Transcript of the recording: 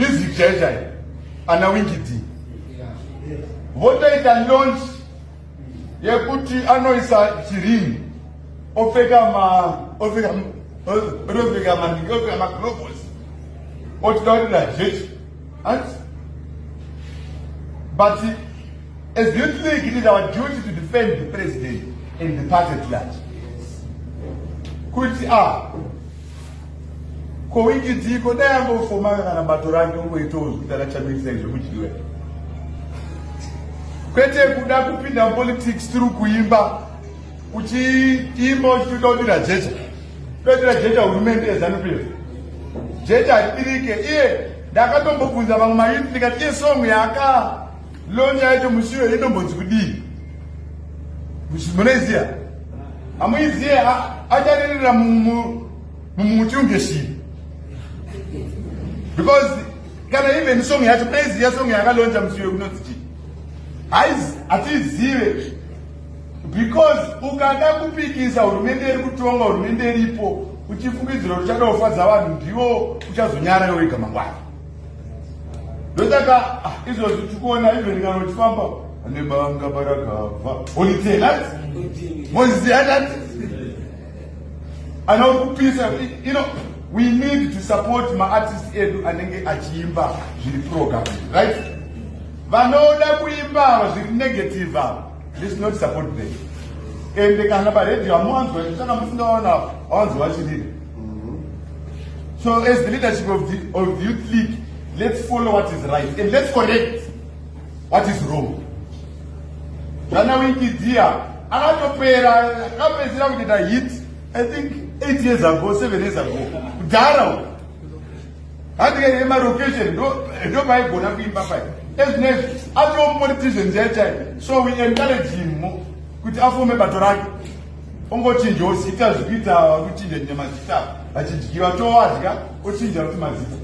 music jeja ana Winky D votoita launch yekuti anoisa chirini ofeka globals otitaurira jeje. But as youth league, it is our duty to defend the president and the party at large. Kuita ko Winky D ko dambo foma kana batorangi ngoitozo kutala chamisa izvo kuchiwe. Kwete kuda kupinda politics tiri kuimba uchiimba uchitoudira jeje. Toudira jeje hurumende yeZANU-PF. Jeje haribirike iye ndakatombobvunza vamwe mayuthi ndikati iye song yaka lonja yacho musiwe inombonzi kudii. Munoiziya? Hamuiziye acharerera mumuti ungeshiri. Because kana even song yacho munoiziya song yakalonja musiwe kunonzi chii. Hatizive because ukada kupikisa hurumende iri kutonga hurumende iripo uchifungidzira kuti uchadofadza vanhu ndiwo uchazonyara wega mangwana. Ndotaka izvozvo tikuona even kana uchifamba nebanga barakabva holiday that moziya that ana kupisa we need to support ma-artists edu anenge achiimba zviri pro-government, right? Vanoda kuimba zviri negative let's not support them. And kana paredio hamuwanzwa saka musingaona hawanzwa vachirira. So as the leadership of the youth league, let's follow what is right and let's correct what is wrong. Jana Winky D akatopera akapedzisira kuita hit I think 8 years ago, 7 years ago. Kudhara handike emarocation ndo maigona kuimba pai. As atio politicians yachai, so we encourage him kuti afome bato rake. Ongochinja zita zvikuita kuchinja nemazita achidyiwa towadya ochinja kuti mazita.